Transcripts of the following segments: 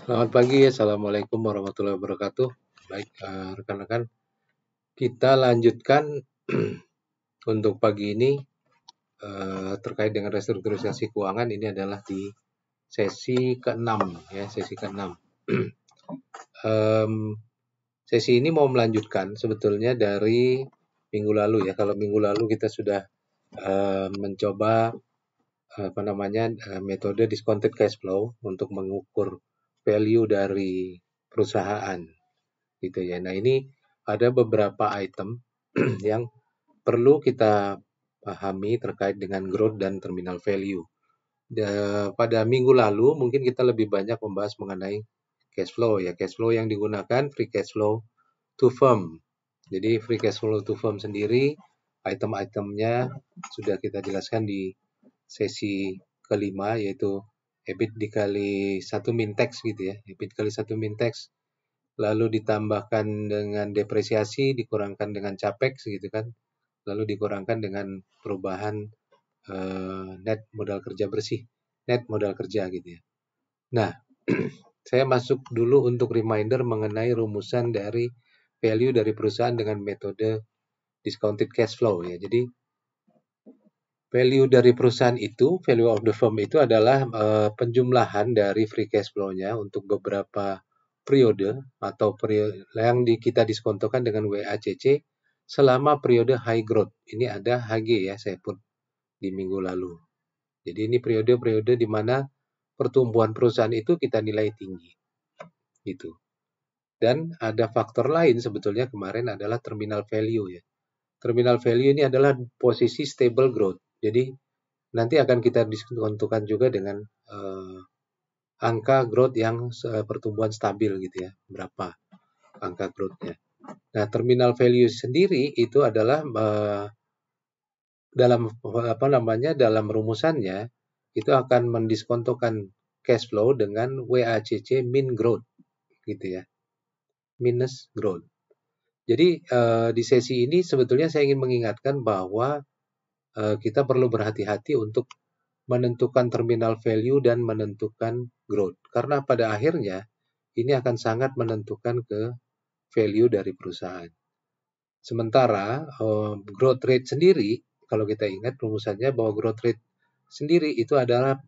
Selamat pagi, Assalamualaikum warahmatullahi wabarakatuh. Baik, rekan-rekan, kita lanjutkan untuk pagi ini terkait dengan restrukturisasi keuangan. Ini adalah di sesi ke-6 ya, sesi ke-6. Em, Sesi ini mau melanjutkan sebetulnya dari minggu lalu ya. Kalau minggu lalu kita sudah mencoba metode discounted cash flow untuk mengukur value dari perusahaan gitu ya. Nah, ini ada beberapa item yang perlu kita pahami terkait dengan growth dan terminal value. Pada minggu lalu mungkin kita lebih banyak membahas mengenai cash flow ya. Cash flow yang digunakan free cash flow to firm. Jadi free cash flow to firm sendiri item-itemnya sudah kita jelaskan di sesi kelima, yaitu EBIT dikali 1 min tax gitu ya. EBIT kali 1 min tax, lalu ditambahkan dengan depresiasi, dikurangkan dengan capex gitu kan, lalu dikurangkan dengan perubahan net modal kerja bersih, net modal kerja gitu ya. Nah, saya masuk dulu untuk reminder mengenai rumusan dari value dari perusahaan dengan metode discounted cash flow ya. Jadi value dari perusahaan itu, value of the firm itu adalah penjumlahan dari free cash flow-nya untuk beberapa periode atau periode yang kita diskontokan dengan WACC selama periode high growth. Ini ada HG ya, saya put di minggu lalu. Jadi ini periode-periode di mana pertumbuhan perusahaan itu kita nilai tinggi. Gitu. Dan ada faktor lain sebetulnya kemarin adalah terminal value ya. Terminal value ini adalah posisi stable growth. Jadi nanti akan kita diskontokan juga dengan angka growth yang pertumbuhan stabil gitu ya. Berapa angka growth-nya. Nah, terminal value sendiri itu adalah dalam rumusannya itu akan mendiskontokan cash flow dengan WACC min growth gitu ya. Minus growth. Jadi di sesi ini sebetulnya saya ingin mengingatkan bahwa kita perlu berhati-hati untuk menentukan terminal value dan menentukan growth. Karena pada akhirnya ini akan sangat menentukan ke value dari perusahaan. Sementara growth rate sendiri, kalau kita ingat rumusannya bahwa growth rate sendiri itu adalah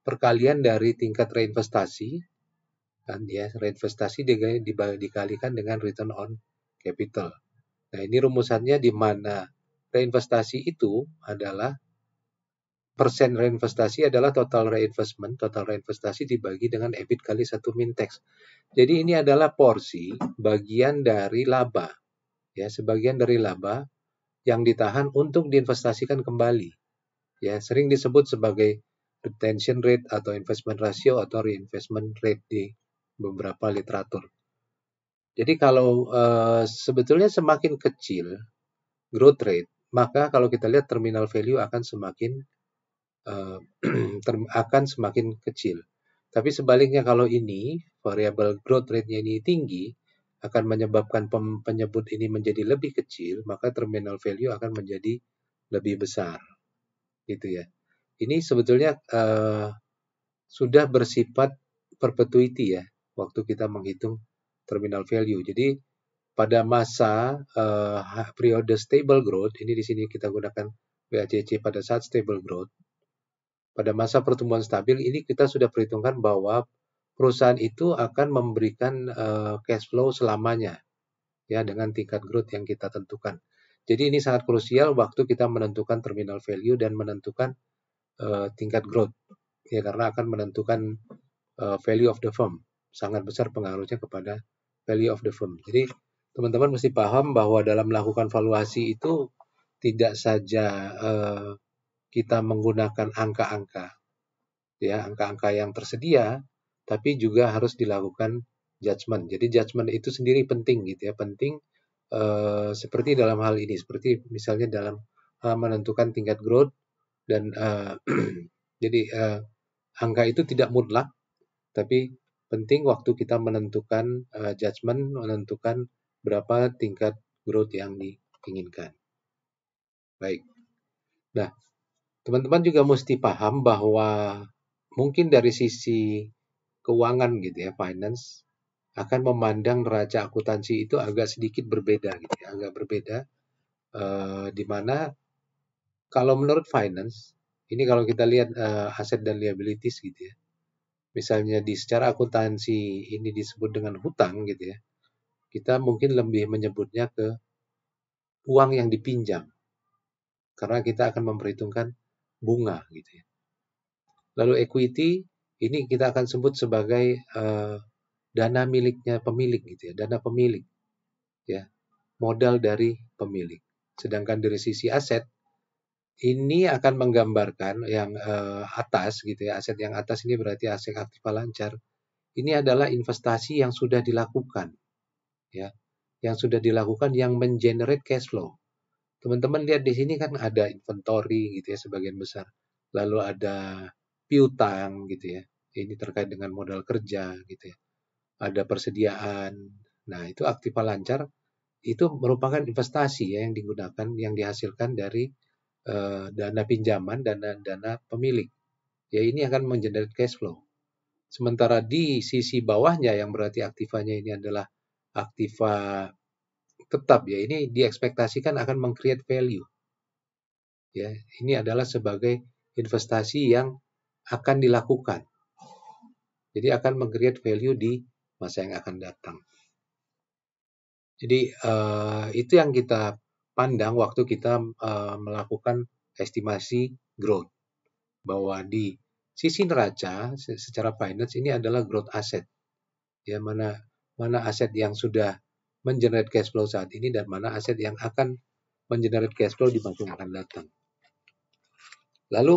perkalian dari tingkat reinvestasi, kan ya, reinvestasi dikalikan dengan return on capital. Nah, ini rumusannya di mana reinvestasi itu adalah persen reinvestasi adalah total reinvestasi dibagi dengan EBIT kali 1 min tax. Jadi ini adalah porsi bagian dari laba, ya, sebagian dari laba yang ditahan untuk diinvestasikan kembali. Ya, sering disebut sebagai retention rate atau investment ratio atau reinvestment rate di beberapa literatur. Jadi kalau sebetulnya semakin kecil growth rate, maka kalau kita lihat terminal value akan semakin kecil. Tapi sebaliknya kalau ini variabel growth rate-nya ini tinggi, akan menyebabkan penyebut ini menjadi lebih kecil, maka terminal value akan menjadi lebih besar. Gitu ya. Ini sebetulnya sudah bersifat perpetuity ya, waktu kita menghitung terminal value. Jadi pada masa periode stable growth, ini di sini kita gunakan WACC pada saat stable growth. Pada masa pertumbuhan stabil ini kita sudah perhitungkan bahwa perusahaan itu akan memberikan cash flow selamanya ya dengan tingkat growth yang kita tentukan. Jadi ini sangat krusial waktu kita menentukan terminal value dan menentukan tingkat growth ya, karena akan menentukan value of the firm. Sangat besar pengaruhnya kepada value of the firm. Jadi teman-teman mesti paham bahwa dalam melakukan valuasi itu tidak saja kita menggunakan angka-angka ya, angka-angka yang tersedia, tapi juga harus dilakukan judgement. Jadi judgement itu sendiri penting gitu ya, penting seperti dalam hal ini, seperti misalnya dalam menentukan tingkat growth dan jadi angka itu tidak mutlak, tapi penting waktu kita menentukan judgement, menentukan berapa tingkat growth yang diinginkan. Baik. Nah, teman-teman juga mesti paham bahwa mungkin dari sisi keuangan gitu ya, finance, akan memandang neraca akuntansi itu agak sedikit berbeda gitu ya, agak berbeda, di mana kalau menurut finance, ini kalau kita lihat aset dan liabilities gitu ya, misalnya di secara akuntansi ini disebut dengan hutang gitu ya, kita mungkin lebih menyebutnya ke uang yang dipinjam, karena kita akan memperhitungkan bunga gitu ya. Lalu equity ini kita akan sebut sebagai dana miliknya pemilik gitu ya, dana pemilik ya, modal dari pemilik. Sedangkan dari sisi aset ini akan menggambarkan yang atas gitu ya, aset yang atas ini berarti aset aktiva lancar. Ini adalah investasi yang sudah dilakukan ya, yang sudah dilakukan yang mengenerate cash flow. Teman-teman lihat di sini kan ada inventory gitu ya sebagian besar. Lalu ada piutang gitu ya. Ini terkait dengan modal kerja gitu ya. Ada persediaan. Nah, itu aktiva lancar itu merupakan investasi ya yang digunakan yang dihasilkan dari dana pinjaman, dana pemilik. Ya ini akan mengenerate cash flow. Sementara di sisi bawahnya yang berarti aktivanya ini adalah aktiva tetap ya, ini diekspektasikan akan meng-create value. Ya, ini adalah sebagai investasi yang akan dilakukan. Jadi akan meng-create value di masa yang akan datang. Jadi itu yang kita pandang waktu kita melakukan estimasi growth, bahwa di sisi neraca secara finance ini adalah growth asset. Ya, mana aset yang sudah mengenerate cash flow saat ini dan mana aset yang akan mengenerate cash flow di masa yang akan datang. Lalu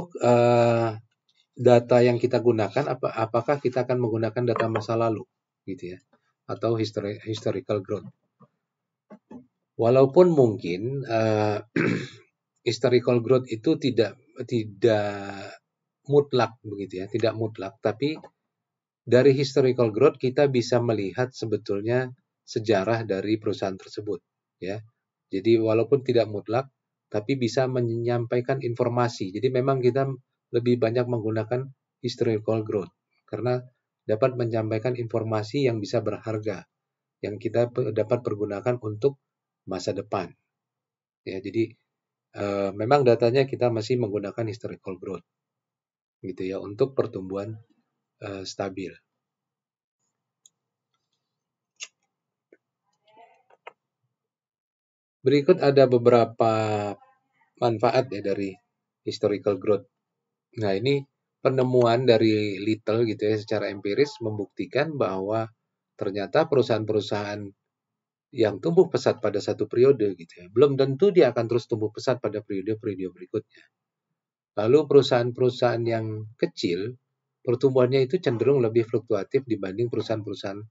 data yang kita gunakan apakah kita akan menggunakan data masa lalu gitu ya, atau historical growth. Walaupun mungkin historical growth itu tidak mutlak begitu ya, tidak mutlak, tapi dari historical growth kita bisa melihat sebetulnya sejarah dari perusahaan tersebut ya. Jadi walaupun tidak mutlak tapi bisa menyampaikan informasi. Jadi memang kita lebih banyak menggunakan historical growth karena dapat menyampaikan informasi yang bisa berharga yang kita dapat pergunakan untuk masa depan. Ya, jadi memang datanya kita masih menggunakan historical growth gitu ya untuk pertumbuhan stabil. Berikut ada beberapa manfaat ya dari historical growth. Nah, ini penemuan dari Little gitu ya secara empiris membuktikan bahwa ternyata perusahaan-perusahaan yang tumbuh pesat pada satu periode gitu ya, belum tentu dia akan terus tumbuh pesat pada periode-periode berikutnya. Lalu perusahaan-perusahaan yang kecil, pertumbuhannya itu cenderung lebih fluktuatif dibanding perusahaan-perusahaan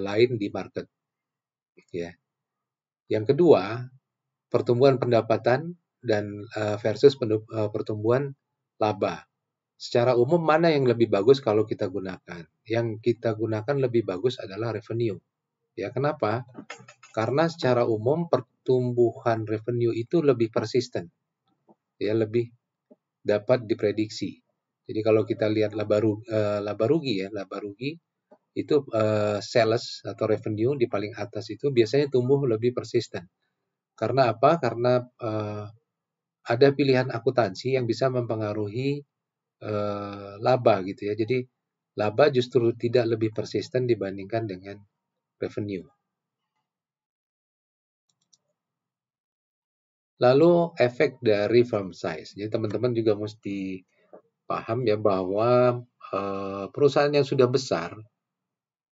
lain di market. Ya. Yang kedua, pertumbuhan pendapatan dan versus pertumbuhan laba. Secara umum mana yang lebih bagus kalau kita gunakan? Yang kita gunakan lebih bagus adalah revenue. Ya, kenapa? Karena secara umum pertumbuhan revenue itu lebih persisten. Ya, lebih dapat diprediksi. Jadi kalau kita lihat laba rugi itu sales atau revenue di paling atas itu biasanya tumbuh lebih persisten. Karena apa? Karena ada pilihan akuntansi yang bisa mempengaruhi laba gitu ya. Jadi laba justru tidak lebih persisten dibandingkan dengan revenue. Lalu efek dari firm size. Jadi teman-teman juga mesti paham ya bahwa perusahaan yang sudah besar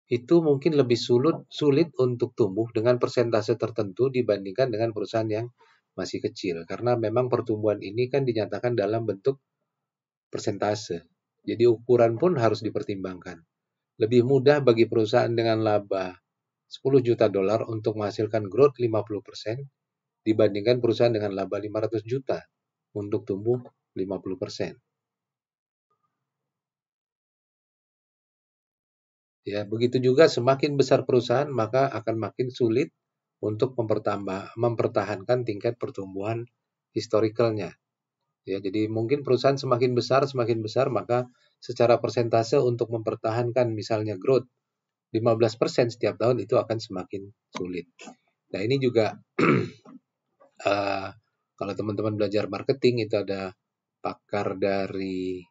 itu mungkin lebih sulit untuk tumbuh dengan persentase tertentu dibandingkan dengan perusahaan yang masih kecil. Karena memang pertumbuhan ini kan dinyatakan dalam bentuk persentase. Jadi ukuran pun harus dipertimbangkan. Lebih mudah bagi perusahaan dengan laba 10 juta dolar untuk menghasilkan growth 50% dibandingkan perusahaan dengan laba 500 juta untuk tumbuh 50%. Ya, begitu juga semakin besar perusahaan maka akan makin sulit untuk mempertahankan tingkat pertumbuhan historicalnya. Ya, jadi mungkin perusahaan semakin besar, maka secara persentase untuk mempertahankan misalnya growth 15% setiap tahun itu akan semakin sulit. Nah, ini juga kalau teman-teman belajar marketing itu ada pakar dari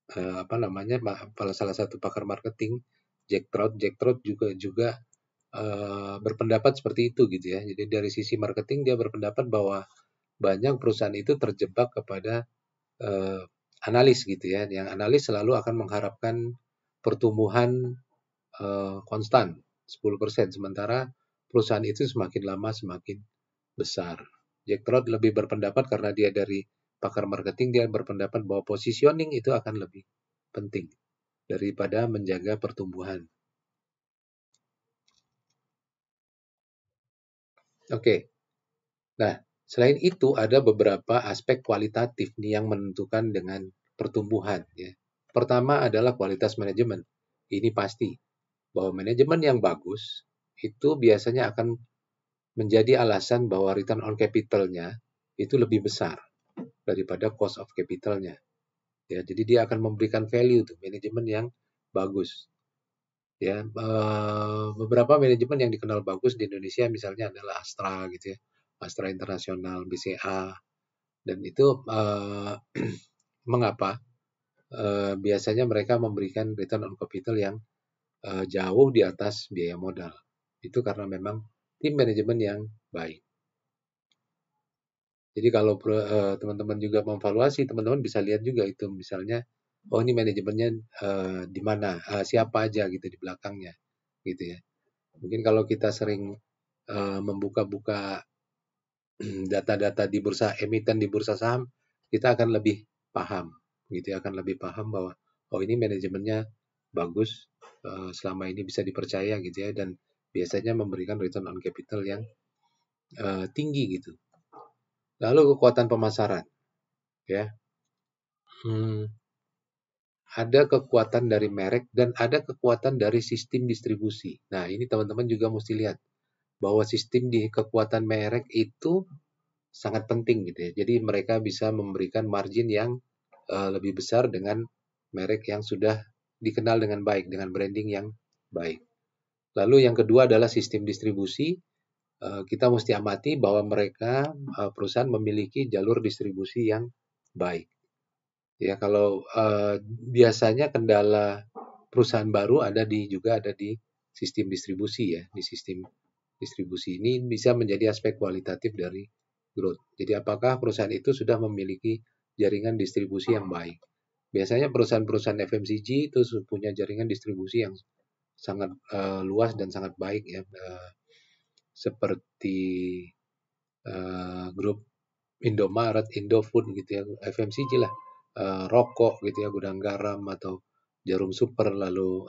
salah satu pakar marketing Jack Trout juga berpendapat seperti itu gitu ya. Jadi dari sisi marketing dia berpendapat bahwa banyak perusahaan itu terjebak kepada analis gitu ya. Yang analis selalu akan mengharapkan pertumbuhan konstan 10%, sementara perusahaan itu semakin lama semakin besar. Jack Trout lebih berpendapat karena dia dari pakar marketing, dia berpendapat bahwa positioning itu akan lebih penting daripada menjaga pertumbuhan. Oke. Nah, selain itu ada beberapa aspek kualitatif nih yang menentukan dengan pertumbuhan ya. Pertama adalah kualitas manajemen. Ini pasti bahwa manajemen yang bagus itu biasanya akan menjadi alasan bahwa return on capital-nya itu lebih besar daripada cost of capital-nya. Ya, jadi dia akan memberikan value tuh manajemen yang bagus. Ya, beberapa manajemen yang dikenal bagus di Indonesia misalnya adalah Astra gitu ya. Astra Internasional, BCA, dan itu mengapa biasanya mereka memberikan return on capital yang jauh di atas biaya modal. Itu karena memang tim manajemen yang baik. Jadi kalau teman-teman juga memvaluasi, teman-teman bisa lihat juga itu misalnya, oh ini manajemennya di mana, siapa aja gitu di belakangnya, gitu ya. Mungkin kalau kita sering membuka-buka data-data di bursa emiten di bursa saham, kita akan lebih paham, gitu ya, akan lebih paham bahwa oh ini manajemennya bagus, selama ini bisa dipercaya gitu ya, dan biasanya memberikan return on capital yang tinggi gitu. Lalu kekuatan pemasaran, ya, ada kekuatan dari merek dan ada kekuatan dari sistem distribusi. Nah ini teman-teman juga mesti lihat bahwa sistem di kekuatan merek itu sangat penting gitu ya. Jadi mereka bisa memberikan margin yang lebih besar dengan merek yang sudah dikenal dengan baik, dengan branding yang baik. Lalu yang kedua adalah sistem distribusi. Kita mesti amati bahwa mereka perusahaan memiliki jalur distribusi yang baik. Ya kalau biasanya kendala perusahaan baru juga ada di sistem distribusi ya, di sistem distribusi ini bisa menjadi aspek kualitatif dari growth. Jadi apakah perusahaan itu sudah memiliki jaringan distribusi yang baik? Biasanya perusahaan-perusahaan FMCG itu punya jaringan distribusi yang sangat luas dan sangat baik ya, seperti grup Indomaret, Indofood gitu ya, FMCG lah, rokok gitu ya, Gudang Garam atau Jarum Super, lalu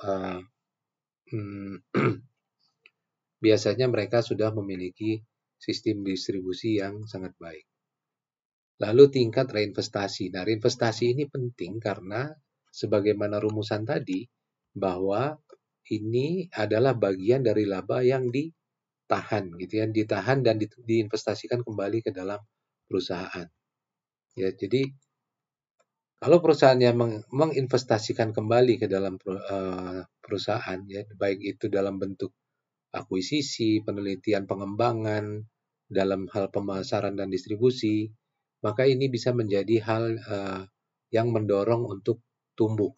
biasanya mereka sudah memiliki sistem distribusi yang sangat baik. Lalu tingkat reinvestasi. Nah, reinvestasi ini penting karena sebagaimana rumusan tadi, bahwa ini adalah bagian dari laba yang ditahan gitu ya, ditahan dan diinvestasikan kembali ke dalam perusahaan. Ya, jadi kalau perusahaannya menginvestasikan kembali ke dalam perusahaan ya, baik itu dalam bentuk akuisisi, penelitian pengembangan, dalam hal pemasaran dan distribusi, maka ini bisa menjadi hal yang mendorong untuk tumbuh.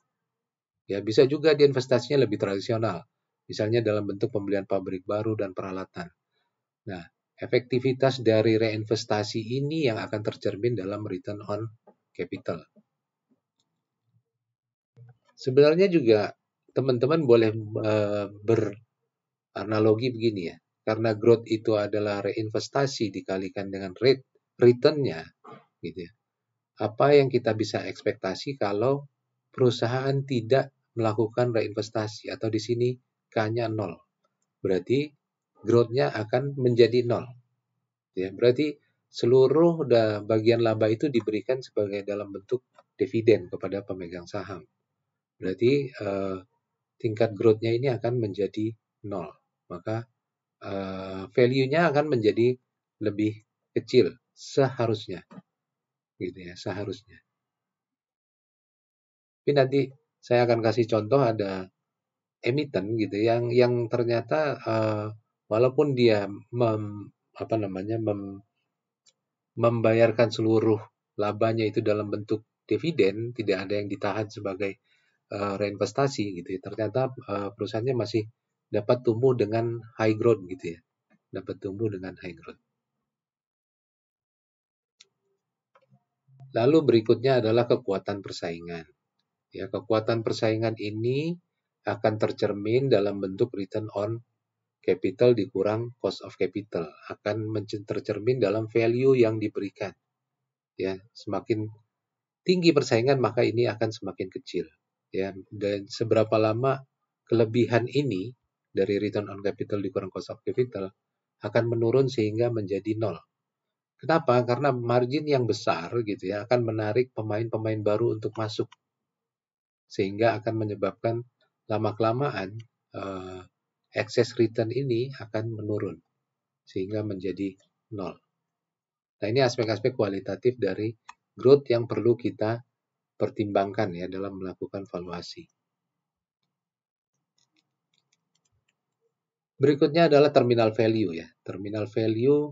Ya, bisa juga diinvestasinya lebih tradisional, misalnya dalam bentuk pembelian pabrik baru dan peralatan. Nah, efektivitas dari reinvestasi ini yang akan tercermin dalam return on capital. Sebenarnya juga teman-teman boleh beranalogi begini ya, karena growth itu adalah reinvestasi dikalikan dengan rate return-nya, gitu ya. Apa yang kita bisa ekspektasi kalau perusahaan tidak melakukan reinvestasi atau di sini K-nya 0, berarti growth-nya akan menjadi 0. Ya, berarti seluruh bagian laba itu diberikan sebagai dalam bentuk dividen kepada pemegang saham. Berarti tingkat growth-nya ini akan menjadi 0. Maka value-nya akan menjadi lebih kecil seharusnya. gitu ya seharusnya. Tapi nanti saya akan kasih contoh ada emiten gitu yang ternyata walaupun dia membayarkan seluruh labanya itu dalam bentuk dividen, tidak ada yang ditahan sebagai reinvestasi gitu ya. Ternyata perusahaannya masih dapat tumbuh dengan high growth gitu ya. Dapat tumbuh dengan high growth. Lalu berikutnya adalah kekuatan persaingan. Ya, kekuatan persaingan ini akan tercermin dalam bentuk return on capital dikurang cost of capital. Akan tercermin dalam value yang diberikan. Ya, semakin tinggi persaingan maka ini akan semakin kecil. Ya, dan seberapa lama kelebihan ini dari return on capital dikurang cost of capital akan menurun sehingga menjadi nol. Kenapa? Karena margin yang besar gitu ya akan menarik pemain-pemain baru untuk masuk, sehingga akan menyebabkan lama-kelamaan excess return ini akan menurun sehingga menjadi nol. Nah, ini aspek-aspek kualitatif dari growth yang perlu kita pertimbangkan ya dalam melakukan valuasi. Berikutnya adalah terminal value ya. Terminal value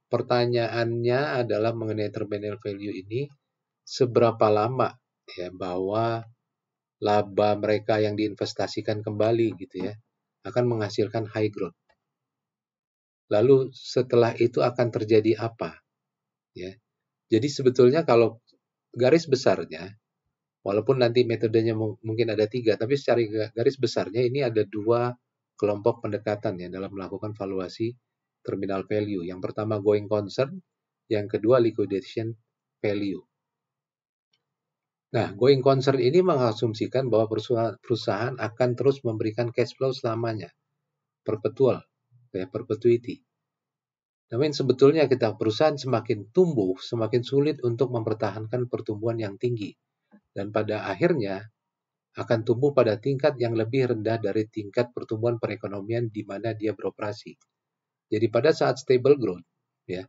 pertanyaannya adalah mengenai terminal value ini seberapa lama ya bahwa laba mereka yang diinvestasikan kembali gitu ya akan menghasilkan high growth. Lalu setelah itu akan terjadi apa? Ya. Jadi sebetulnya kalau garis besarnya, walaupun nanti metodenya mungkin ada 3, tapi secara garis besarnya ini ada 2 kelompok pendekatan ya dalam melakukan valuasi terminal value. Yang pertama going concern, yang kedua liquidation value. Nah, going concern ini mengasumsikan bahwa perusahaan akan terus memberikan cash flow selamanya, perpetual, ya, perpetuity. Namun sebetulnya kita perusahaan semakin tumbuh, semakin sulit untuk mempertahankan pertumbuhan yang tinggi. Dan pada akhirnya akan tumbuh pada tingkat yang lebih rendah dari tingkat pertumbuhan perekonomian di mana dia beroperasi. Jadi pada saat stable growth, ya,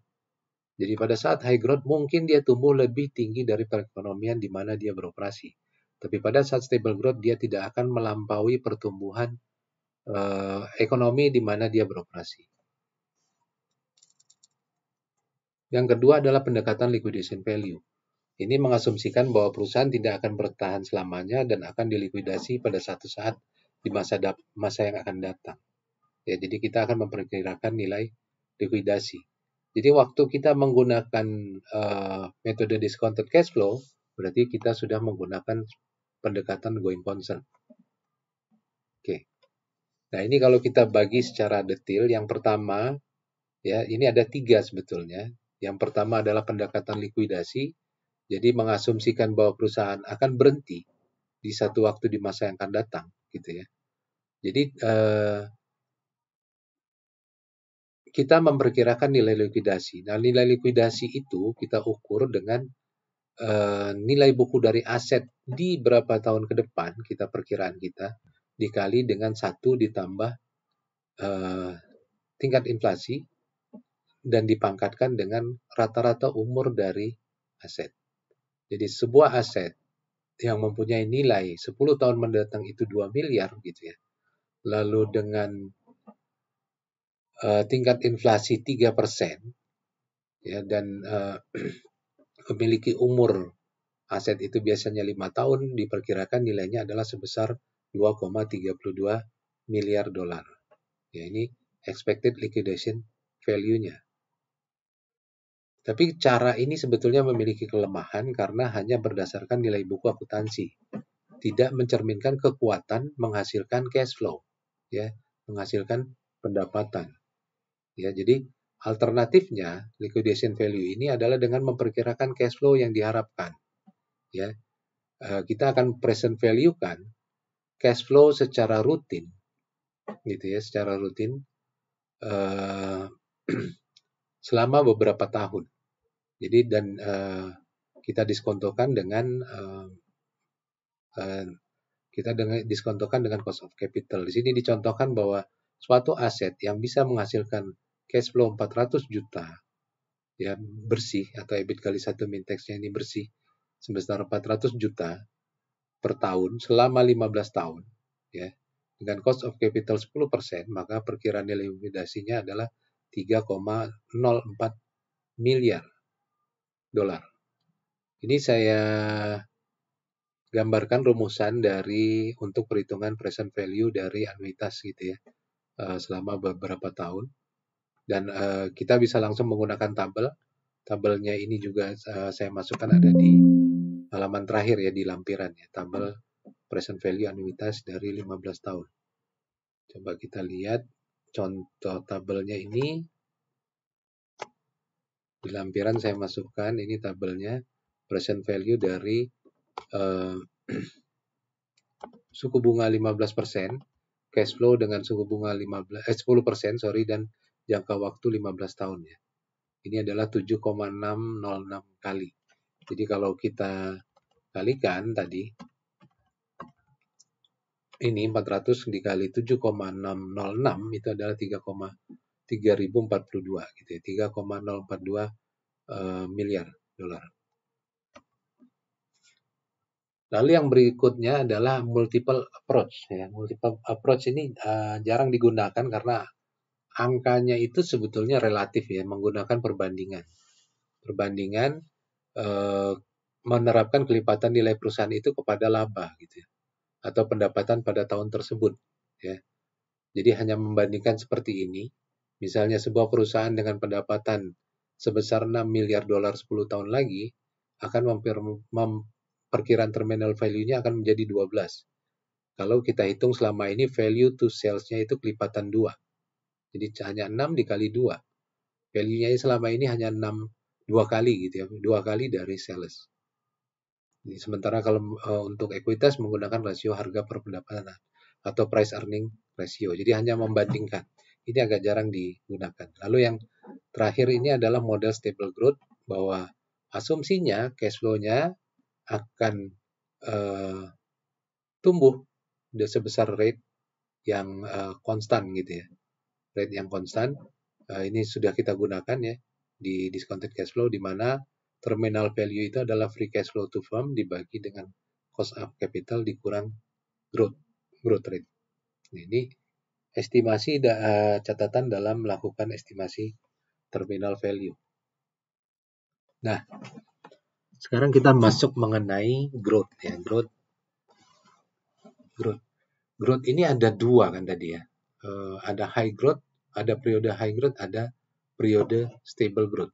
jadi pada saat high growth mungkin dia tumbuh lebih tinggi dari perekonomian di mana dia beroperasi. Tapi pada saat stable growth dia tidak akan melampaui pertumbuhan ekonomi di mana dia beroperasi. Yang kedua adalah pendekatan liquidation value. Ini mengasumsikan bahwa perusahaan tidak akan bertahan selamanya dan akan dilikuidasi pada satu saat di masa yang akan datang. Ya, jadi kita akan memperkirakan nilai likuidasi. Jadi waktu kita menggunakan metode discounted cash flow, berarti kita sudah menggunakan pendekatan going concern. Oke. Nah, ini kalau kita bagi secara detail, yang pertama, ya ini ada 3 sebetulnya. Yang pertama adalah pendekatan likuidasi, jadi mengasumsikan bahwa perusahaan akan berhenti di satu waktu di masa yang akan datang, gitu ya. Jadi kita memperkirakan nilai likuidasi. Nah, nilai likuidasi itu kita ukur dengan nilai buku dari aset di berapa tahun ke depan, perkiraan kita, dikali dengan 1 ditambah tingkat inflasi, dan dipangkatkan dengan rata-rata umur dari aset. Jadi sebuah aset yang mempunyai nilai 10 tahun mendatang itu 2 miliar gitu ya. Lalu dengan tingkat inflasi 3%, ya, dan memiliki umur aset itu biasanya 5 tahun, diperkirakan nilainya adalah sebesar 2,32 miliar dolar. Ya, ini expected liquidation value-nya. Tapi cara ini sebetulnya memiliki kelemahan karena hanya berdasarkan nilai buku akuntansi, tidak mencerminkan kekuatan menghasilkan cash flow, ya, menghasilkan pendapatan. Ya, jadi alternatifnya liquidation value ini adalah dengan memperkirakan cash flow yang diharapkan. Ya, kita akan present value kan cash flow secara rutin, gitu ya, secara rutin selama beberapa tahun. Jadi dan kita diskontokan dengan diskontokan dengan cost of capital. Di sini dicontohkan bahwa suatu aset yang bisa menghasilkan cash flow 400 juta ya bersih, atau EBIT kali 1 Mintax-nya ini bersih sebesar 400 juta per tahun selama 15 tahun, ya, dengan cost of capital 10%, maka perkiraan nilai likuidasinya adalah 3,04 miliar dolar. Ini saya gambarkan rumusan untuk perhitungan present value dari anuitas gitu ya, selama beberapa tahun. Dan kita bisa langsung menggunakan tabel. Tabelnya ini juga saya masukkan ada di halaman terakhir ya, di lampiran ya, tabel present value anuitas dari 15 tahun. Coba kita lihat contoh tabelnya ini. Di lampiran saya masukkan ini tabelnya present value dari suku bunga 15%, cash flow dengan suku bunga 10%, dan jangka waktu 15 tahun ya. Ini adalah 7,606 kali. Jadi kalau kita kalikan tadi, ini 400 dikali 7,606 itu adalah 3,3042 gitu ya, 3,042 miliar dolar. Lalu yang berikutnya adalah multiple approach ya. Multiple approach ini jarang digunakan karena angkanya itu sebetulnya relatif ya, menggunakan perbandingan. Perbandingan menerapkan kelipatan nilai perusahaan itu kepada laba gitu ya, atau pendapatan pada tahun tersebut ya. Jadi hanya membandingkan seperti ini. Misalnya sebuah perusahaan dengan pendapatan sebesar 6 miliar dolar 10 tahun lagi akan perkiraan terminal value-nya akan menjadi 12. Kalau kita hitung selama ini value to sales-nya itu kelipatan 2. Jadi hanya 6 dikali 2. Value-nya selama ini hanya 2 kali gitu ya, 2 kali dari sales. Jadi, sementara kalau untuk ekuitas menggunakan rasio harga per pendapatan atau price earning ratio. Jadi hanya membandingkan. Ini agak jarang digunakan. Lalu yang terakhir ini adalah model stable growth, bahwa asumsinya cash flow-nya akan tumbuh sebesar rate yang konstan gitu ya. Rate yang konstan. Ini sudah kita gunakan ya di discounted cash flow, di mana terminal value itu adalah free cash flow to firm dibagi dengan cost of capital dikurang growth rate. Ini estimasi catatan dalam melakukan estimasi terminal value. Nah, sekarang kita masuk mengenai growth ya. Growth ini ada dua kan tadi ya. Ada high growth, ada periode high growth, ada periode stable growth.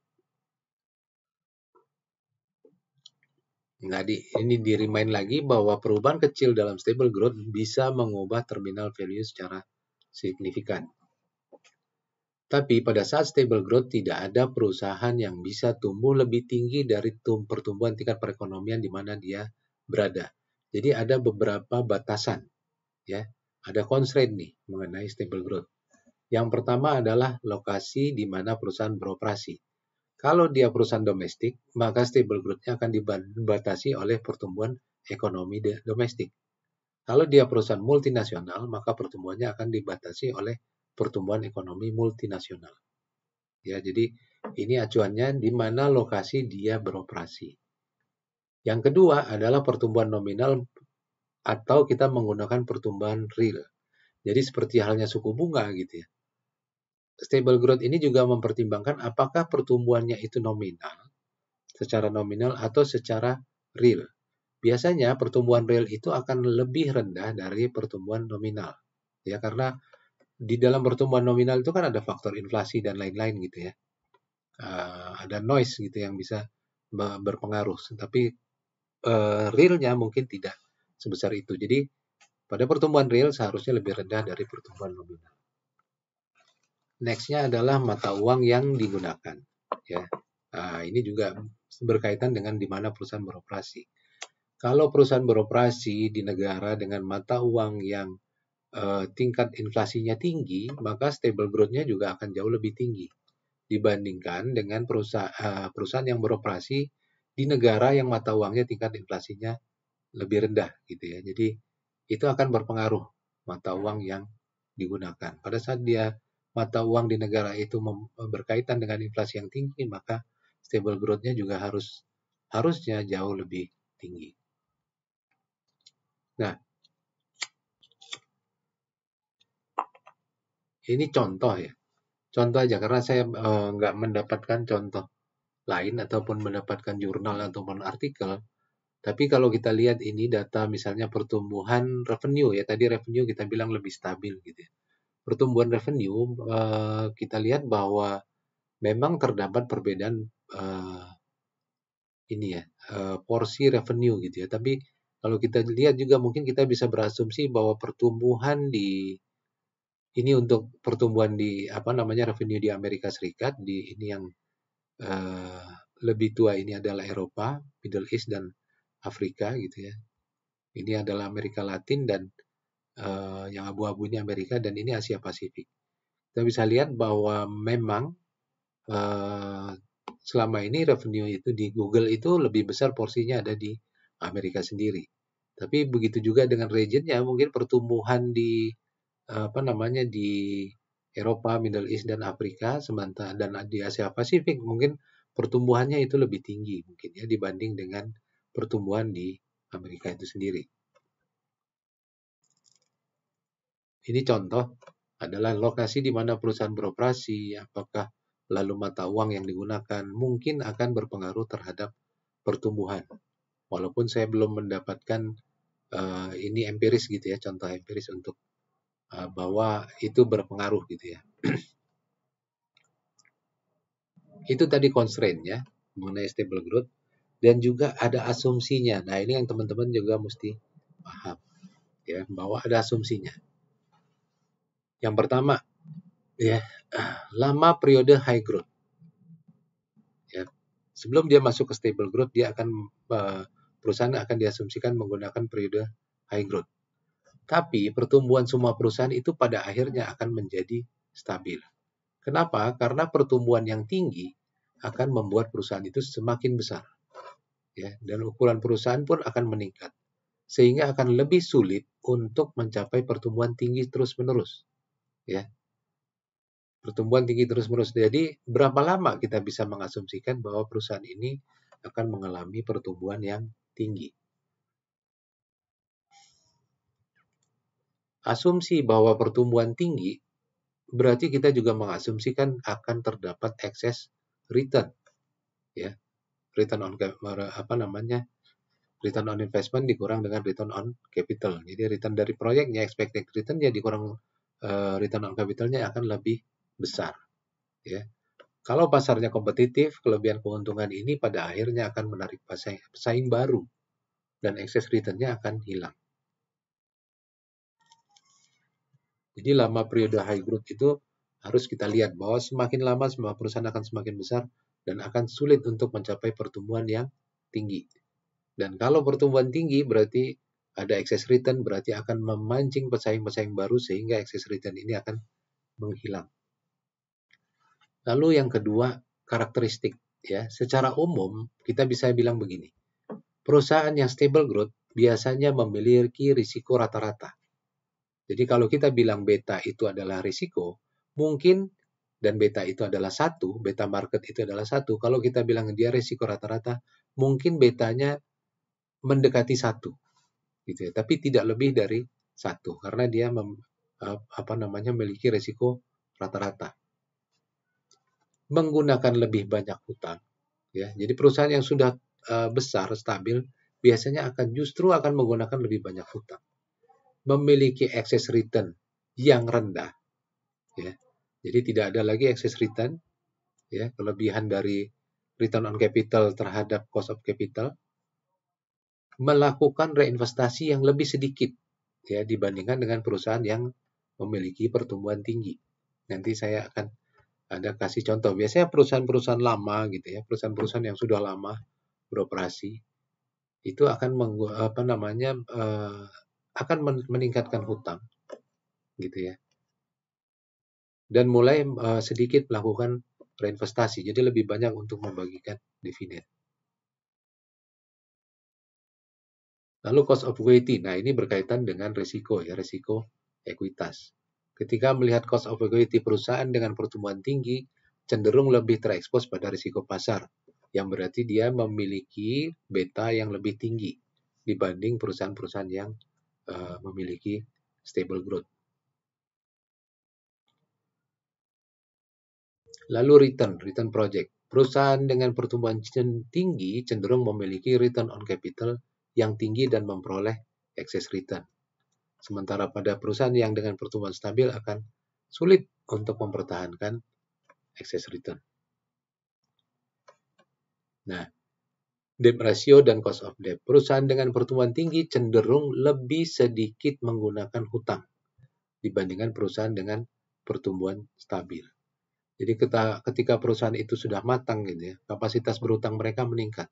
Nah, ini di-remind lagi bahwa perubahan kecil dalam stable growth bisa mengubah terminal value secara signifikan. Tapi pada saat stable growth tidak ada perusahaan yang bisa tumbuh lebih tinggi dari pertumbuhan tingkat perekonomian di mana dia berada. Jadi ada beberapa batasan, ya, ada constraint nih mengenai stable growth. Yang pertama adalah lokasi di mana perusahaan beroperasi. Kalau dia perusahaan domestik, maka stable growth-nya akan dibatasi oleh pertumbuhan ekonomi domestik. Kalau dia perusahaan multinasional, maka pertumbuhannya akan dibatasi oleh pertumbuhan ekonomi multinasional. Ya, jadi ini acuannya di mana lokasi dia beroperasi. Yang kedua adalah pertumbuhan nominal atau kita menggunakan pertumbuhan real. Jadi seperti halnya suku bunga gitu ya. Stable growth ini juga mempertimbangkan apakah pertumbuhannya itu secara nominal atau secara real. Biasanya pertumbuhan real itu akan lebih rendah dari pertumbuhan nominal. Ya, karena di dalam pertumbuhan nominal itu kan ada faktor inflasi dan lain-lain gitu ya. Ada noise gitu yang bisa berpengaruh. Tapi realnya mungkin tidak sebesar itu. Jadi pada pertumbuhan real seharusnya lebih rendah dari pertumbuhan nominal. Next-nya adalah mata uang yang digunakan. Ya, ini juga berkaitan dengan di mana perusahaan beroperasi. Kalau perusahaan beroperasi di negara dengan mata uang yang tingkat inflasinya tinggi, maka stable growth-nya juga akan jauh lebih tinggi dibandingkan dengan perusahaan yang beroperasi di negara yang mata uangnya tingkat inflasinya lebih rendah gitu ya. Jadi itu akan berpengaruh mata uang yang digunakan. Pada saat dia mata uang di negara itu berkaitan dengan inflasi yang tinggi, maka stable growth-nya juga harusnya jauh lebih tinggi. Nah, ini contoh ya. Contoh aja karena saya nggak mendapatkan contoh lain ataupun mendapatkan jurnal ataupun artikel. Tapi kalau kita lihat ini data misalnya pertumbuhan revenue ya, tadi revenue kita bilang lebih stabil gitu ya. Pertumbuhan revenue kita lihat bahwa memang terdapat perbedaan ini ya, porsi revenue gitu ya. Tapi kalau kita lihat juga mungkin kita bisa berasumsi bahwa pertumbuhan ini untuk pertumbuhan di apa namanya revenue di Amerika Serikat ini yang lebih tua ini adalah Eropa, Middle East dan Afrika gitu ya. Ini adalah Amerika Latin dan yang abu-abu ini Amerika dan ini Asia Pasifik. Kita bisa lihat bahwa memang selama ini revenue itu di Google itu lebih besar porsinya ada di Amerika sendiri. Tapi begitu juga dengan regionnya, mungkin pertumbuhan di apa namanya di Eropa, Middle East dan Afrika sementara dan di Asia Pasifik mungkin pertumbuhannya itu lebih tinggi mungkin ya dibanding dengan pertumbuhan di Amerika itu sendiri. Ini contoh adalah lokasi di mana perusahaan beroperasi, apakah lalu mata uang yang digunakan mungkin akan berpengaruh terhadap pertumbuhan. Walaupun saya belum mendapatkan ini empiris gitu ya, contoh empiris untuk bahwa itu berpengaruh gitu ya. Itu tadi constraint-nya mengenai stable growth dan juga ada asumsinya. Nah, ini yang teman-teman juga mesti paham ya, bahwa ada asumsinya. Yang pertama ya, lama periode high growth. Ya. Sebelum dia masuk ke stable growth, dia akan perusahaan akan diasumsikan menggunakan periode high growth. Tapi pertumbuhan semua perusahaan itu pada akhirnya akan menjadi stabil. Kenapa? Karena pertumbuhan yang tinggi akan membuat perusahaan itu semakin besar. Ya, dan ukuran perusahaan pun akan meningkat. Sehingga akan lebih sulit untuk mencapai pertumbuhan tinggi terus-menerus. Ya. Pertumbuhan tinggi terus-menerus. Jadi, berapa lama kita bisa mengasumsikan bahwa perusahaan ini akan mengalami pertumbuhan yang tinggi? Asumsi bahwa pertumbuhan tinggi berarti kita juga mengasumsikan akan terdapat excess return. Ya. Return on apa namanya? Return on investment dikurang dengan return on capital. Jadi return dari proyeknya, expected return-nya dikurang return on capital-nya akan lebih besar. Ya. Kalau pasarnya kompetitif, kelebihan keuntungan ini pada akhirnya akan menarik pesaing baru dan excess return-nya akan hilang. Jadi lama periode high growth itu harus kita lihat bahwa semakin lama semua perusahaan akan semakin besar dan akan sulit untuk mencapai pertumbuhan yang tinggi. Dan kalau pertumbuhan tinggi berarti ada excess return, berarti akan memancing pesaing-pesaing baru sehingga excess return ini akan menghilang. Lalu yang kedua, karakteristik. Ya, secara umum kita bisa bilang begini. Perusahaan yang stable growth biasanya memiliki risiko rata-rata. Jadi kalau kita bilang beta itu adalah risiko, mungkin dan beta itu adalah 1, beta market itu adalah 1. Kalau kita bilang dia risiko rata-rata, mungkin betanya mendekati 1. Gitu ya, tapi tidak lebih dari 1 karena dia memiliki risiko rata-rata. Menggunakan lebih banyak hutang, ya. Jadi perusahaan yang sudah besar, stabil, biasanya justru akan menggunakan lebih banyak hutang. Memiliki excess return yang rendah, ya. Jadi tidak ada lagi excess return, ya, kelebihan dari return on capital terhadap cost of capital. Melakukan reinvestasi yang lebih sedikit, ya, dibandingkan dengan perusahaan yang memiliki pertumbuhan tinggi. Nanti saya akan ada kasih contoh. Biasanya perusahaan-perusahaan lama gitu ya, perusahaan-perusahaan yang sudah lama beroperasi itu akan akan meningkatkan hutang gitu ya. Dan mulai sedikit melakukan reinvestasi. Jadi lebih banyak untuk membagikan dividen. Lalu cost of equity. Nah, ini berkaitan dengan risiko ya, risiko ekuitas. Ketika melihat cost of equity perusahaan dengan pertumbuhan tinggi, cenderung lebih terekspos pada risiko pasar. yang berarti dia memiliki beta yang lebih tinggi dibanding perusahaan-perusahaan yang memiliki stable growth. Lalu return project. Perusahaan dengan pertumbuhan tinggi cenderung memiliki return on capital yang tinggi dan memperoleh excess return. Sementara pada perusahaan yang dengan pertumbuhan stabil akan sulit untuk mempertahankan excess return. Nah, debt ratio dan cost of debt. Perusahaan dengan pertumbuhan tinggi cenderung lebih sedikit menggunakan hutang dibandingkan perusahaan dengan pertumbuhan stabil. Jadi ketika perusahaan itu sudah matang gitu ya, kapasitas berhutang mereka meningkat.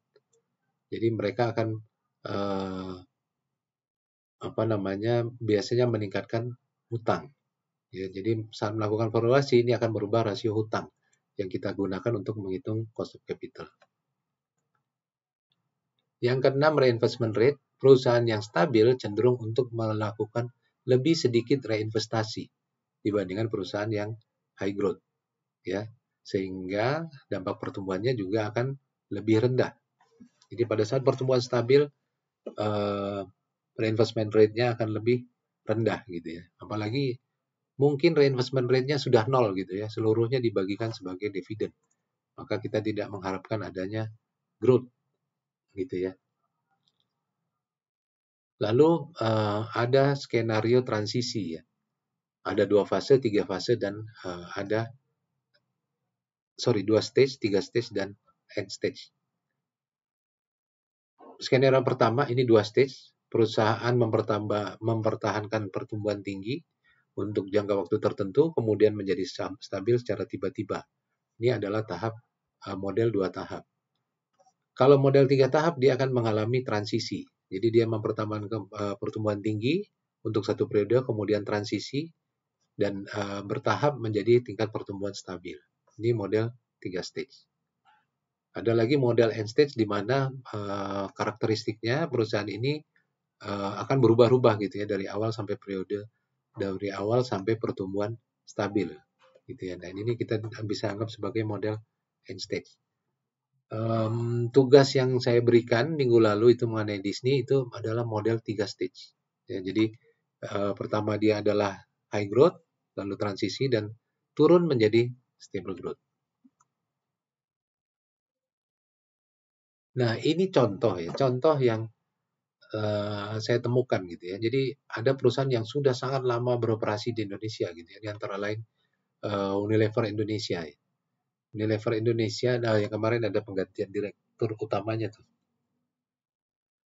Jadi mereka akan biasanya meningkatkan hutang. Ya, jadi saat melakukan valuasi ini akan merubah rasio hutang yang kita gunakan untuk menghitung cost of capital. Yang keenam, reinvestment rate. Perusahaan yang stabil cenderung untuk melakukan lebih sedikit reinvestasi dibandingkan perusahaan yang high growth. Ya, sehingga dampak pertumbuhannya juga akan lebih rendah. Jadi pada saat pertumbuhan stabil, reinvestment rate-nya akan lebih rendah gitu ya. Apalagi mungkin reinvestment rate-nya sudah nol gitu ya, seluruhnya dibagikan sebagai dividen. Maka kita tidak mengharapkan adanya growth gitu ya. Lalu ada skenario transisi ya. Ada 2 fase, 3 fase dan dua stage, 3 stage dan end stage. Skenario pertama ini 2 stage, perusahaan mempertahankan pertumbuhan tinggi untuk jangka waktu tertentu, kemudian menjadi stabil secara tiba-tiba. Ini adalah model 2 tahap. Kalau model 3 tahap, dia akan mengalami transisi. Jadi dia mempertahankan pertumbuhan tinggi untuk satu periode, kemudian transisi, dan bertahap menjadi tingkat pertumbuhan stabil. Ini model 3 stage. Ada lagi model end stage di mana karakteristiknya perusahaan ini akan berubah-ubah gitu ya dari awal sampai pertumbuhan stabil gitu ya. Nah, ini kita bisa anggap sebagai model end stage. Tugas yang saya berikan minggu lalu itu mengenai Disney itu adalah model 3 stage. Ya, jadi pertama dia adalah high growth, lalu transisi dan turun menjadi stable growth. Nah, ini contoh yang saya temukan gitu ya. Jadi ada perusahaan yang sudah sangat lama beroperasi di Indonesia gitu ya. Di antara lain Unilever Indonesia. Ya. Unilever Indonesia, nah yang kemarin ada penggantian direktur utamanya tuh.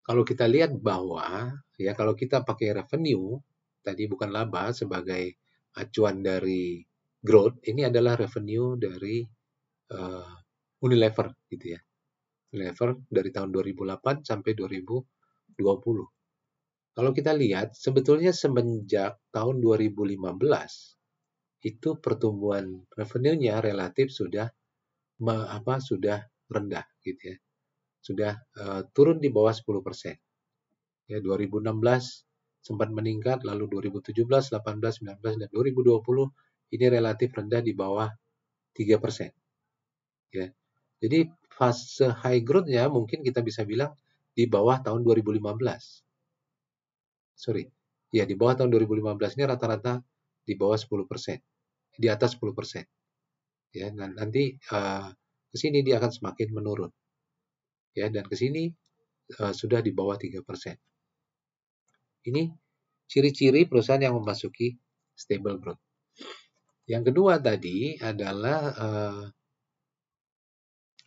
Kalau kita lihat bahwa ya kalau kita pakai revenue tadi bukan laba sebagai acuan dari growth, ini adalah revenue dari Unilever gitu ya. Unilever dari tahun 2008 sampai 2020. Kalau kita lihat, sebetulnya semenjak tahun 2015, itu pertumbuhan revenue-nya relatif sudah rendah gitu ya. Sudah turun di bawah 10%. Ya, 2016 sempat meningkat, lalu 2017, 18, 19, dan 2020 ini relatif rendah di bawah 3%. Ya. Jadi fase high growth-nya mungkin kita bisa bilang di bawah tahun 2015. Ya di bawah tahun 2015 ini rata-rata di bawah 10%. Di atas 10%. Ya, nanti ke sini dia akan semakin menurun. Ya, dan ke sini sudah di bawah 3%. Ini ciri-ciri perusahaan yang memasuki stable growth. Yang kedua tadi adalah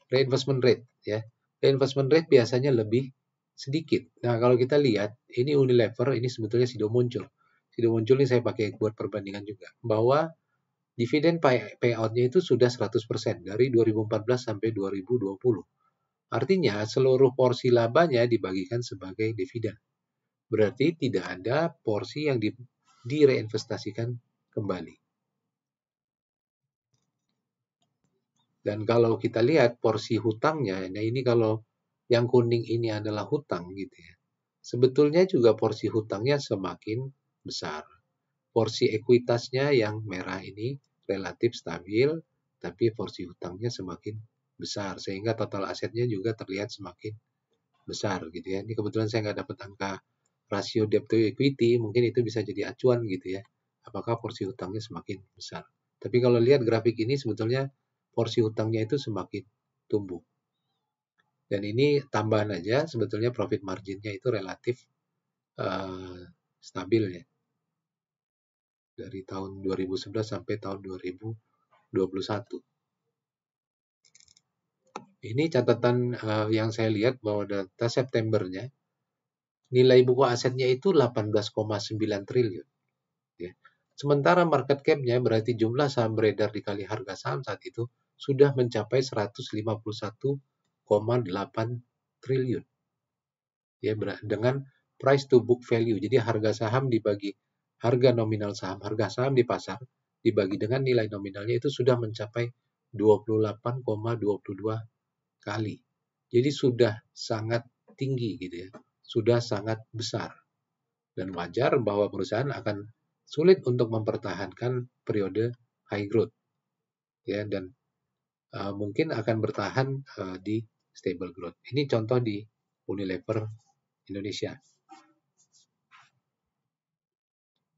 reinvestment rate ya. Reinvestment rate biasanya lebih sedikit. Nah, kalau kita lihat ini Unilever ini sebetulnya Sido muncul. Sido muncul ini saya pakai buat perbandingan juga bahwa dividen payout-nya itu sudah 100% dari 2014 sampai 2020. Artinya seluruh porsi labanya dibagikan sebagai dividen. Berarti tidak ada porsi yang direinvestasikan kembali. Dan kalau kita lihat porsi hutangnya, nah ini kalau yang kuning ini adalah hutang gitu ya. Sebetulnya juga porsi hutangnya semakin besar. Porsi ekuitasnya yang merah ini relatif stabil, tapi porsi hutangnya semakin besar, sehingga total asetnya juga terlihat semakin besar gitu ya. Ini kebetulan saya nggak dapat angka rasio debt to equity, mungkin itu bisa jadi acuan gitu ya. Apakah porsi hutangnya semakin besar. Tapi kalau lihat grafik ini sebetulnya porsi hutangnya itu semakin tumbuh. Dan ini tambahan aja, sebetulnya profit marginnya itu relatif stabil ya. Dari tahun 2011 sampai tahun 2021. Ini catatan yang saya lihat bahwa data Septembernya, nilai buku asetnya itu 18,9 triliun. Ya. Sementara market cap-nya berarti jumlah saham beredar dikali harga saham saat itu sudah mencapai 151,8 triliun. Ya, dengan price to book value. Jadi harga saham dibagi harga nominal saham, harga saham di pasar dibagi dengan nilai nominalnya itu sudah mencapai 28,22 kali. Jadi sudah sangat tinggi gitu ya. Sudah sangat besar. Dan wajar bahwa perusahaan akan sulit untuk mempertahankan periode high growth. Ya, dan mungkin akan bertahan di stable growth. Ini contoh di Unilever Indonesia.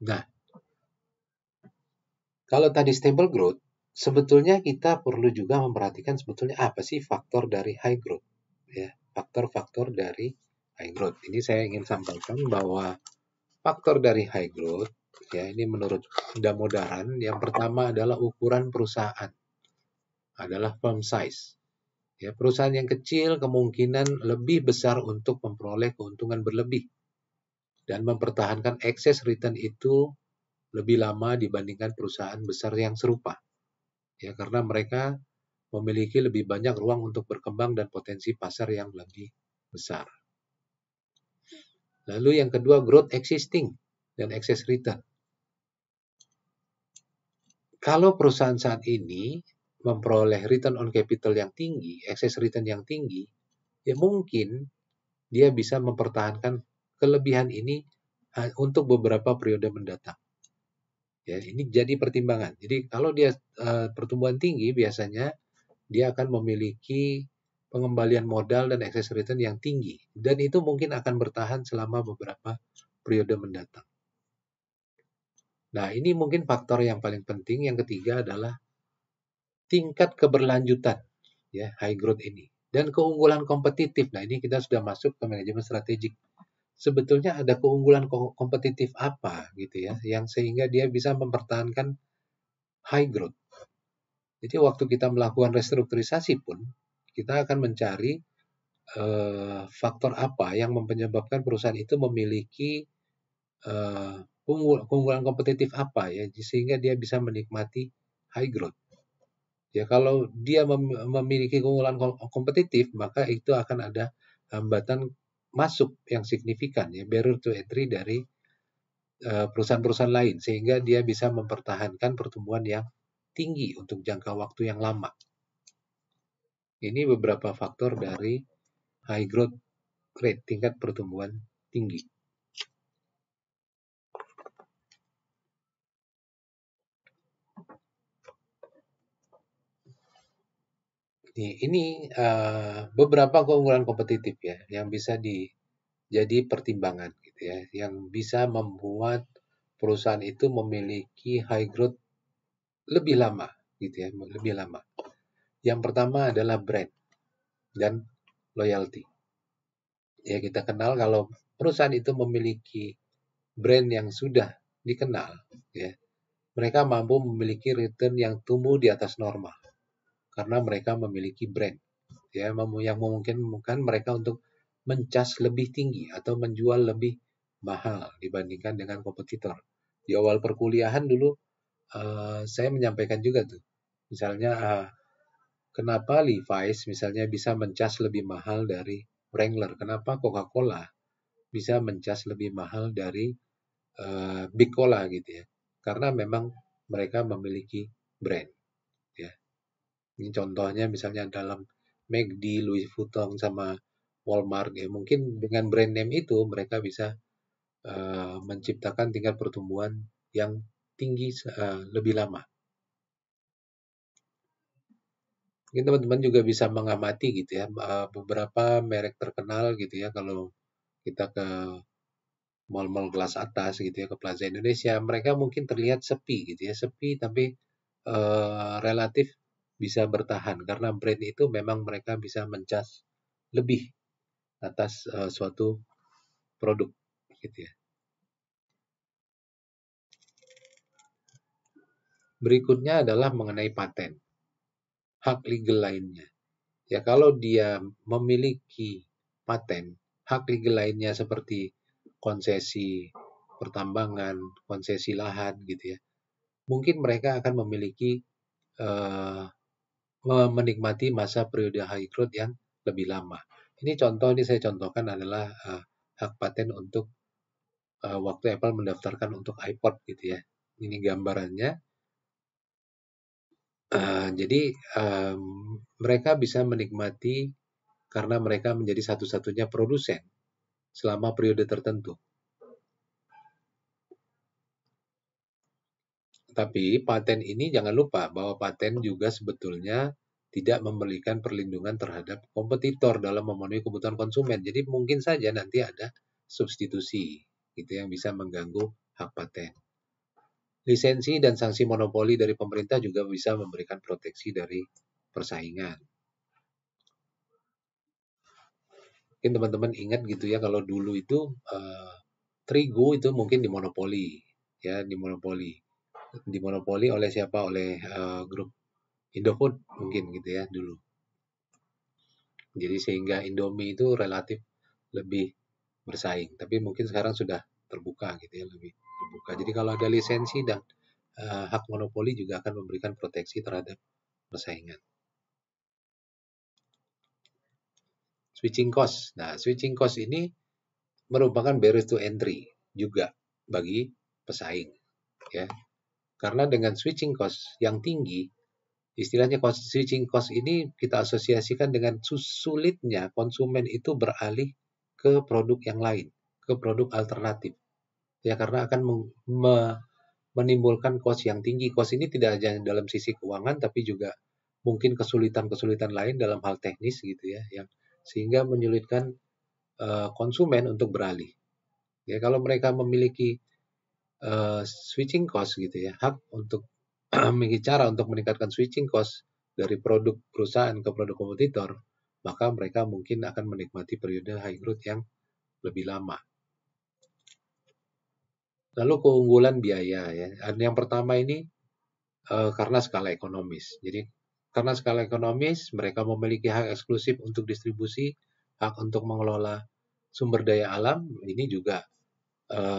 Nah, kalau tadi stable growth, sebetulnya kita perlu juga memperhatikan sebetulnya apa sih faktor dari high growth. Ya, faktor-faktor dari high growth. Ini saya ingin sampaikan bahwa faktor dari high growth, ya ini menurut Damodaran, yang pertama adalah ukuran perusahaan, adalah firm size. Ya, perusahaan yang kecil kemungkinan lebih besar untuk memperoleh keuntungan berlebih dan mempertahankan excess return itu lebih lama dibandingkan perusahaan besar yang serupa. Ya, karena mereka memiliki lebih banyak ruang untuk berkembang dan potensi pasar yang lebih besar. Lalu yang kedua, growth existing dan excess return. Kalau perusahaan saat ini memperoleh return on capital yang tinggi, excess return yang tinggi, ya mungkin dia bisa mempertahankan kelebihan ini untuk beberapa periode mendatang. Ya, ini jadi pertimbangan. Jadi kalau dia pertumbuhan tinggi, biasanya dia akan memiliki pengembalian modal dan excess return yang tinggi. Dan itu mungkin akan bertahan selama beberapa periode mendatang. Nah, ini mungkin faktor yang paling penting. Yang ketiga adalah tingkat keberlanjutan, ya, high growth ini. Dan keunggulan kompetitif. Nah, ini kita sudah masuk ke manajemen strategik. Sebetulnya ada keunggulan kompetitif apa gitu ya, yang sehingga dia bisa mempertahankan high growth. Jadi waktu kita melakukan restrukturisasi pun, kita akan mencari faktor apa yang menyebabkan perusahaan itu memiliki keunggulan kompetitif apa ya, sehingga dia bisa menikmati high growth. Ya, kalau dia memiliki keunggulan kompetitif, maka itu akan ada hambatan masuk yang signifikan ya, barrier to entry dari perusahaan-perusahaan lain, sehingga dia bisa mempertahankan pertumbuhan yang tinggi untuk jangka waktu yang lama. Ini beberapa faktor dari high growth rate, tingkat pertumbuhan tinggi. Ini beberapa keunggulan kompetitif ya yang bisa jadi pertimbangan gitu ya, yang bisa membuat perusahaan itu memiliki high growth lebih lama gitu ya, lebih lama. Yang pertama adalah brand dan loyalty. Ya, kita kenal kalau perusahaan itu memiliki brand yang sudah dikenal, ya, mereka mampu memiliki return yang tumbuh di atas normal karena mereka memiliki brand, ya, yang memungkinkan mereka untuk mencas lebih tinggi atau menjual lebih mahal dibandingkan dengan kompetitor. Di awal perkuliahan dulu saya menyampaikan juga tuh, misalnya kenapa Levi's misalnya bisa mencas lebih mahal dari Wrangler, kenapa Coca-Cola bisa mencas lebih mahal dari Big Cola gitu ya, karena memang mereka memiliki brand. Ya, ini contohnya misalnya dalam McD, Louis Vuitton sama Walmart ya, mungkin dengan brand name itu mereka bisa menciptakan tingkat pertumbuhan yang tinggi lebih lama. Mungkin teman-teman juga bisa mengamati gitu ya, beberapa merek terkenal gitu ya, kalau kita ke mall-mall kelas atas gitu ya, ke Plaza Indonesia, mereka mungkin terlihat sepi gitu ya, sepi tapi relatif bisa bertahan karena brand itu memang mereka bisa mencas lebih atas suatu produk gitu ya. Berikutnya adalah mengenai paten, hak legal lainnya. Ya kalau dia memiliki paten, hak legal lainnya seperti konsesi pertambangan, konsesi lahan gitu ya. Mungkin mereka akan memiliki eh, menikmati masa periode high growth yang lebih lama. Ini contoh, ini saya contohkan adalah hak paten untuk waktu Apple mendaftarkan untuk iPod gitu ya. Ini gambarannya. Jadi mereka bisa menikmati karena mereka menjadi satu-satunya produsen selama periode tertentu. Tapi paten ini jangan lupa bahwa paten juga sebetulnya tidak memberikan perlindungan terhadap kompetitor dalam memenuhi kebutuhan konsumen. Jadi mungkin saja nanti ada substitusi gitu yang bisa mengganggu hak paten. Lisensi dan sanksi monopoli dari pemerintah juga bisa memberikan proteksi dari persaingan. Mungkin teman-teman ingat gitu ya kalau dulu itu terigu itu mungkin dimonopoli ya, dimonopoli oleh siapa? Oleh grup Indofood mungkin gitu ya dulu. Jadi sehingga Indomie itu relatif lebih bersaing. Tapi mungkin sekarang sudah terbuka gitu ya, lebih terbuka. Jadi kalau ada lisensi dan hak monopoli juga akan memberikan proteksi terhadap persaingan. Switching cost. Nah, switching cost ini merupakan barrier to entry juga bagi pesaing ya. Karena dengan switching cost yang tinggi, istilahnya switching cost ini kita asosiasikan dengan sulitnya konsumen itu beralih ke produk yang lain, ke produk alternatif. Ya karena akan menimbulkan cost yang tinggi. Cost ini tidak hanya dalam sisi keuangan tapi juga mungkin kesulitan-kesulitan lain dalam hal teknis gitu ya, yang sehingga menyulitkan konsumen untuk beralih. Ya kalau mereka memiliki switching cost gitu ya, hak untuk memiliki cara untuk meningkatkan switching cost dari produk perusahaan ke produk kompetitor, maka mereka mungkin akan menikmati periode high growth yang lebih lama. Lalu keunggulan biaya ya. Yang pertama ini karena skala ekonomis. Jadi karena skala ekonomis, mereka memiliki hak eksklusif untuk distribusi, hak untuk mengelola sumber daya alam. Ini juga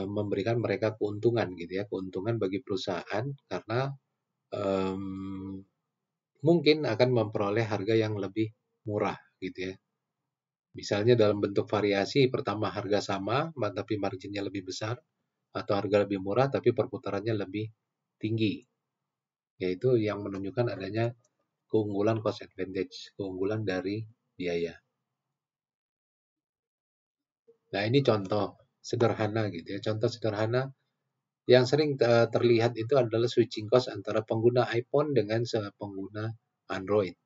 memberikan mereka keuntungan gitu ya, keuntungan bagi perusahaan karena mungkin akan memperoleh harga yang lebih murah gitu ya. Misalnya dalam bentuk variasi, pertama harga sama tapi marginnya lebih besar, atau harga lebih murah tapi perputarannya lebih tinggi. Yaitu yang menunjukkan adanya keunggulan cost advantage, keunggulan dari biaya. Nah, ini contoh sederhana gitu ya. Contoh sederhana yang sering terlihat itu adalah switching cost antara pengguna iPhone dengan pengguna Android.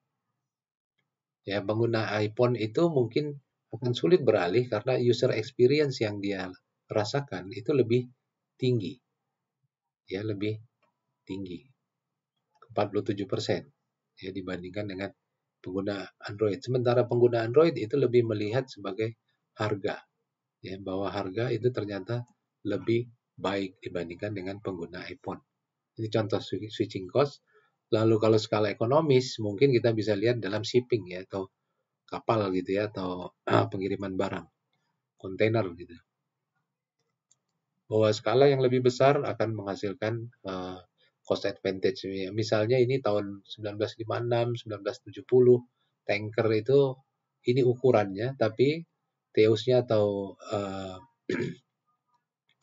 Ya, pengguna iPhone itu mungkin akan sulit beralih karena user experience yang dia rasakan itu lebih tinggi. Ya, lebih tinggi. 47% ya dibandingkan dengan pengguna Android. Sementara pengguna Android itu lebih melihat sebagai harga. Ya, bahwa harga itu ternyata lebih baik dibandingkan dengan pengguna iPhone. Ini contoh switching cost. Lalu kalau skala ekonomis mungkin kita bisa lihat dalam shipping ya atau kapal gitu ya atau pengiriman barang, kontainer gitu. Bahwa skala yang lebih besar akan menghasilkan cost advantage. Misalnya ini tahun 1956, 1970, tanker itu ini ukurannya, tapi teusnya atau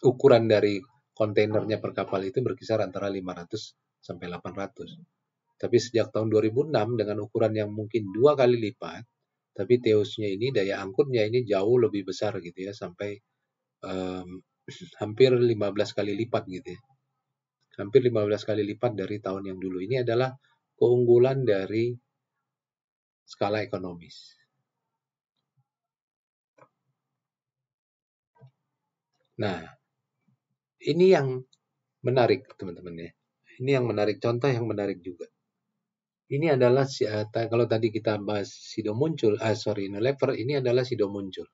ukuran dari kontainernya per kapal itu berkisar antara 500 sampai 800. Tapi sejak tahun 2006 dengan ukuran yang mungkin 2 kali lipat, tapi teusnya ini daya angkutnya ini jauh lebih besar gitu ya, sampai hampir 15 kali lipat gitu ya. Hampir 15 kali lipat dari tahun yang dulu. Ini adalah keunggulan dari skala ekonomis. Nah, ini yang menarik teman-teman ya. Ini yang menarik, contoh yang menarik juga. Ini adalah kalau tadi kita bahas Sido muncul, Unilever ini adalah Sido muncul.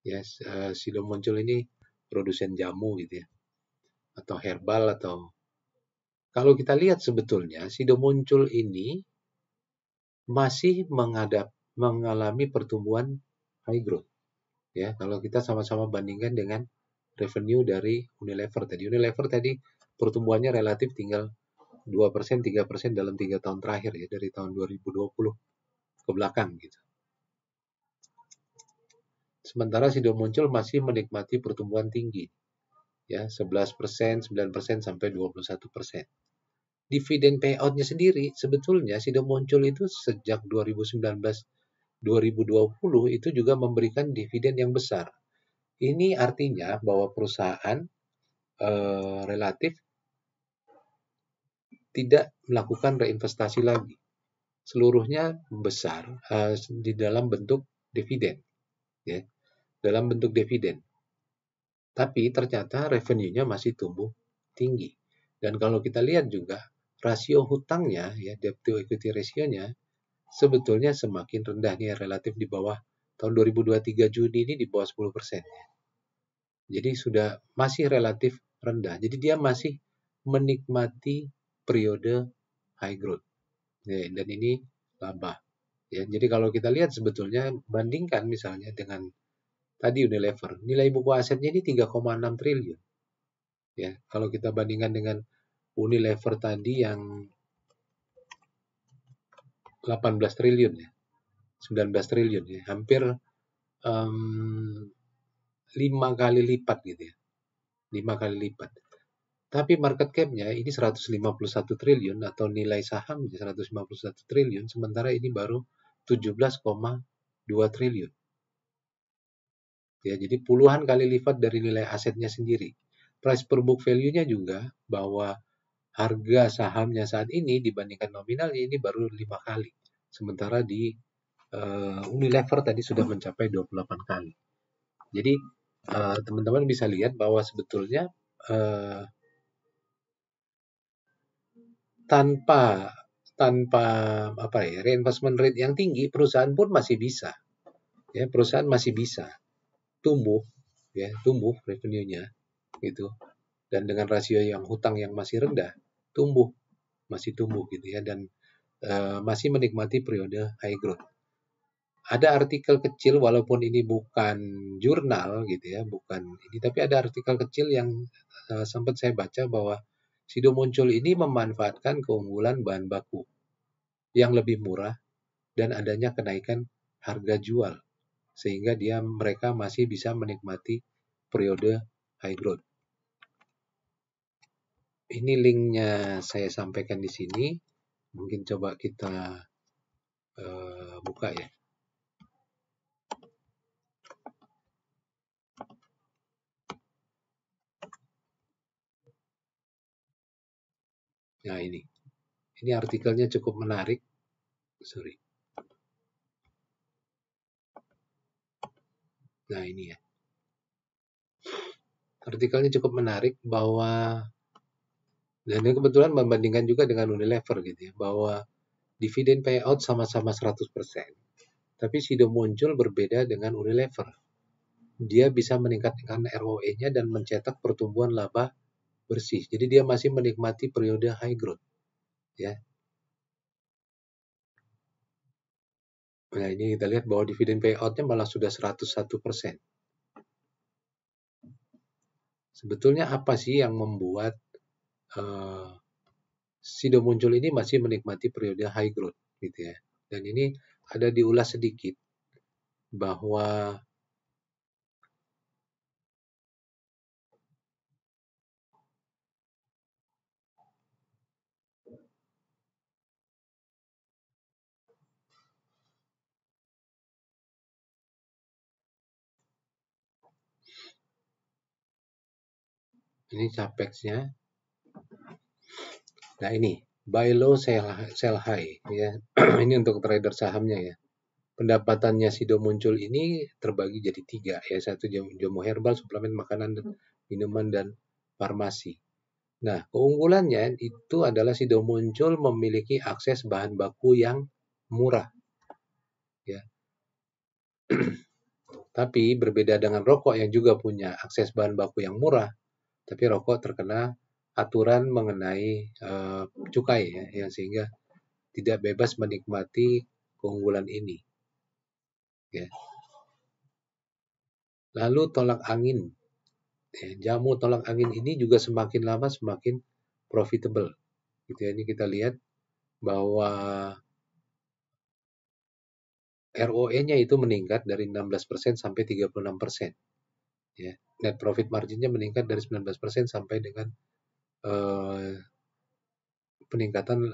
Ya, Sido muncul ini produsen jamu gitu ya, atau herbal atau kalau kita lihat sebetulnya Sido muncul ini masih mengalami pertumbuhan high growth. Ya, kalau kita sama-sama bandingkan dengan revenue dari Unilever tadi. Unilever tadi pertumbuhannya relatif tinggal 2%, 3% dalam 3 tahun terakhir ya, dari tahun 2020 ke belakang gitu. Sementara Sido muncul masih menikmati pertumbuhan tinggi. Ya, 11%, 9% sampai 21%. Dividen payout-nya sendiri sebetulnya Sido muncul itu sejak 2019 2020 itu juga memberikan dividen yang besar. Ini artinya bahwa perusahaan relatif tidak melakukan reinvestasi lagi. Seluruhnya besar di dalam bentuk dividen, ya, dalam bentuk dividen. Tapi ternyata revenue-nya masih tumbuh tinggi. Dan kalau kita lihat juga rasio hutangnya, ya, debt to equity ratio-nya sebetulnya semakin rendah nih, relatif di bawah tahun 2023 Juni ini di bawah 10%. Jadi sudah masih relatif rendah. Jadi dia masih menikmati periode high growth. Ya, dan ini laba. Ya, jadi kalau kita lihat sebetulnya bandingkan misalnya dengan tadi Unilever, nilai buku asetnya ini 3,6 triliun. Ya, kalau kita bandingkan dengan Unilever tadi yang 18 triliun ya, 19 triliun ya, hampir 5 kali lipat gitu ya. 5 kali lipat. Tapi market cap-nya ini 151 triliun atau nilai saham 151 triliun, sementara ini baru 17,2 triliun. Ya, jadi puluhan kali lipat dari nilai asetnya sendiri. Price per book value-nya juga bahwa harga sahamnya saat ini dibandingkan nominalnya ini baru 5 kali. Sementara di Unilever tadi sudah mencapai 28 kali. Jadi teman-teman bisa lihat bahwa sebetulnya tanpa apa ya, reinvestment rate yang tinggi, perusahaan pun masih bisa, ya, perusahaan masih bisa tumbuh, ya, tumbuh revenue-nya gitu, dan dengan rasio yang hutang yang masih rendah, masih tumbuh gitu ya, dan masih menikmati periode high growth. Ada artikel kecil, walaupun ini bukan jurnal gitu ya, bukan ini, tapi ada artikel kecil yang sempat saya baca bahwa Sido muncul ini memanfaatkan keunggulan bahan baku yang lebih murah dan adanya kenaikan harga jual, sehingga mereka masih bisa menikmati periode high growth. Ini linknya saya sampaikan di sini, mungkin coba kita buka ya. Nah, ini artikelnya cukup menarik. Sorry. Nah, ini ya. Artikelnya cukup menarik bahwa, dan ini kebetulan membandingkan juga dengan Unilever gitu ya, bahwa dividen payout sama-sama 100%. Tapi Sido muncul berbeda dengan Unilever. Dia bisa meningkatkan ROE-nya dan mencetak pertumbuhan laba bersih. Jadi dia masih menikmati periode high growth. Ya. Nah, ini kita lihat bahwa dividen payout-nya malah sudah 101%. Sebetulnya apa sih yang membuat Sido muncul ini masih menikmati periode high growth gitu ya. Dan ini ada diulas sedikit bahwa ini capex-nya. Nah, ini buy low, sell high, ya. Ini untuk trader sahamnya ya. Pendapatannya Sido Muncul ini terbagi jadi 3 ya. Satu jamu herbal, suplemen makanan dan minuman, dan farmasi. Nah, keunggulannya itu adalah Sido Muncul memiliki akses bahan baku yang murah ya. Tapi berbeda dengan rokok yang juga punya akses bahan baku yang murah, tapi rokok terkena aturan mengenai cukai ya, yang sehingga tidak bebas menikmati keunggulan ini ya. Lalu tolak angin ya, jamu tolak angin ini juga semakin lama semakin profitable gitu ya. Ini kita lihat bahwa ROE-nya itu meningkat dari 16% sampai 36% ya. Net profit margin-nya meningkat dari 19% sampai dengan eh, peningkatan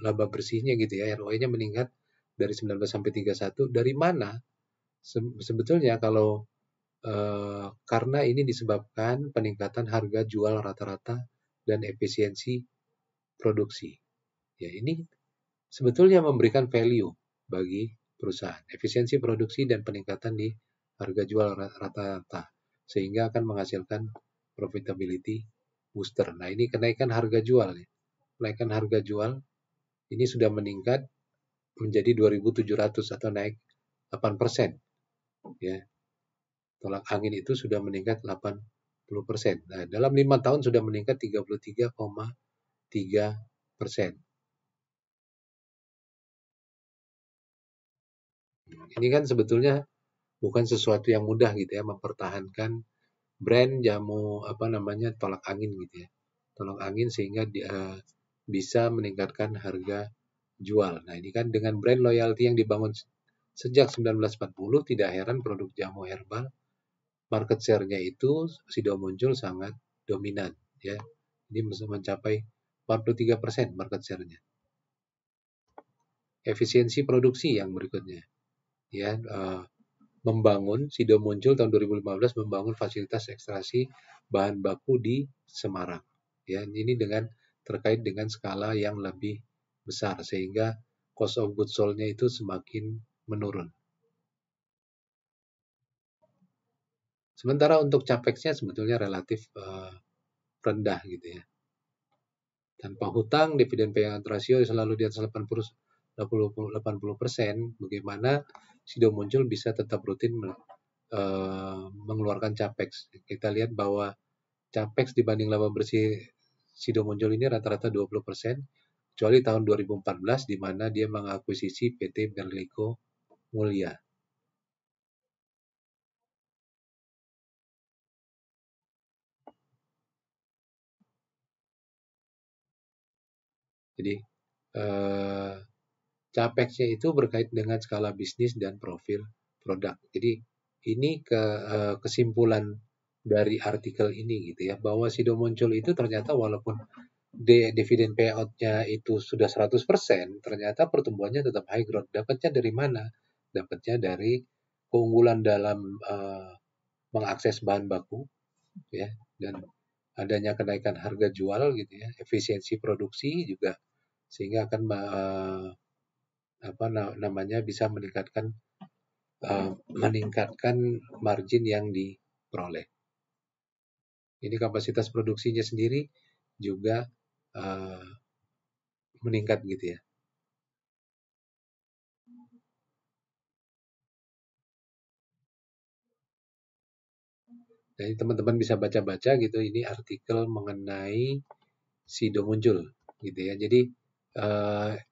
laba bersihnya gitu ya. ROE-nya meningkat dari 19 sampai 31. Dari mana? Sebetulnya kalau karena ini disebabkan peningkatan harga jual rata-rata dan efisiensi produksi. Ya, ini sebetulnya memberikan value bagi perusahaan. Efisiensi produksi dan peningkatan di harga jual rata-rata sehingga akan menghasilkan profitability booster. Nah, ini kenaikan harga jual ya. Kenaikan harga jual ini sudah meningkat menjadi 2.700 atau naik 8% ya. Tolak angin itu sudah meningkat 80%. Nah, dalam 5 tahun sudah meningkat 33,3%. Ini kan sebetulnya bukan sesuatu yang mudah gitu ya, mempertahankan brand jamu apa namanya tolak angin gitu ya. Tolak angin sehingga dia bisa meningkatkan harga jual. Nah, ini kan dengan brand loyalty yang dibangun sejak 1940, tidak heran produk jamu herbal market share-nya itu sudah muncul sangat dominan ya. Ini bisa mencapai 43% market share-nya. Efisiensi produksi yang berikutnya ya, membangun Sido muncul tahun 2015 membangun fasilitas ekstraksi bahan baku di Semarang. Ya, ini dengan terkait dengan skala yang lebih besar sehingga cost of goods sold-nya itu semakin menurun. Sementara untuk capex-nya sebetulnya relatif rendah gitu ya. Tanpa hutang, dividen payout ratio selalu di atas 80%. Bagaimana Sido muncul bisa tetap rutin mengeluarkan capex. Kita lihat bahwa capex dibanding laba bersih Sido muncul ini rata-rata 20%, kecuali tahun 2014 di mana dia mengakuisisi PT Berlico Mulia. Jadi capexnya itu berkait dengan skala bisnis dan profil produk. Jadi ini kesimpulan dari artikel ini gitu ya, bahwa Sido muncul itu ternyata walaupun dividen payout-nya itu sudah 100%, ternyata pertumbuhannya tetap high growth. Dapatnya dari mana? Dapatnya dari keunggulan dalam mengakses bahan baku ya, dan adanya kenaikan harga jual gitu ya, efisiensi produksi juga sehingga akan apa namanya bisa meningkatkan margin yang diperoleh. Ini kapasitas produksinya sendiri juga meningkat gitu ya. Jadi teman-teman bisa baca-baca gitu ini artikel mengenai Sido muncul gitu ya. Jadi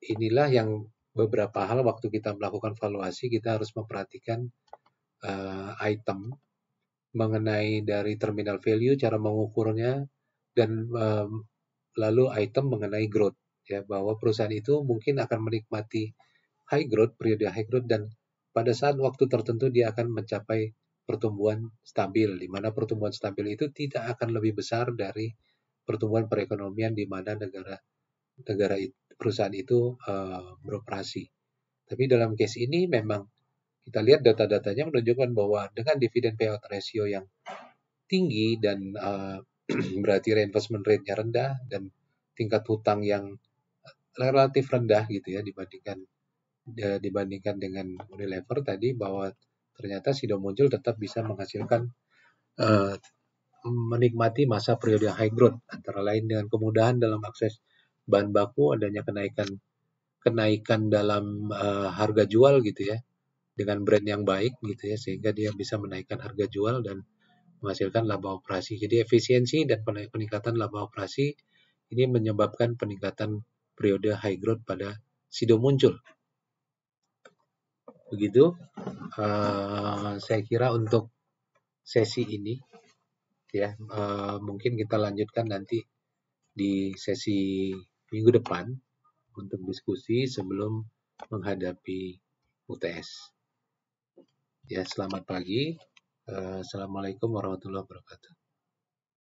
inilah yang beberapa hal waktu kita melakukan valuasi kita harus memperhatikan item mengenai dari terminal value, cara mengukurnya, dan lalu item mengenai growth ya, bahwa perusahaan itu mungkin akan menikmati high growth, periode high growth, dan pada saat waktu tertentu dia akan mencapai pertumbuhan stabil, di mana pertumbuhan stabil itu tidak akan lebih besar dari pertumbuhan perekonomian di mana negara perusahaan itu beroperasi. Tapi dalam case ini memang kita lihat data-datanya menunjukkan bahwa dengan dividen payout ratio yang tinggi dan berarti reinvestment rate-nya rendah dan tingkat hutang yang relatif rendah gitu ya dibandingkan dengan Unilever tadi, bahwa ternyata Sido muncul tetap bisa menghasilkan menikmati masa periode high growth, antara lain dengan kemudahan dalam akses bahan baku, adanya kenaikan dalam harga jual gitu ya, dengan brand yang baik gitu ya, sehingga dia bisa menaikkan harga jual dan menghasilkan laba operasi. Jadi efisiensi dan peningkatan laba operasi ini menyebabkan peningkatan periode high growth pada Sido muncul. Begitu saya kira untuk sesi ini ya, mungkin kita lanjutkan nanti di sesi minggu depan untuk diskusi sebelum menghadapi UTS. Ya, selamat pagi. Assalamualaikum warahmatullahi wabarakatuh.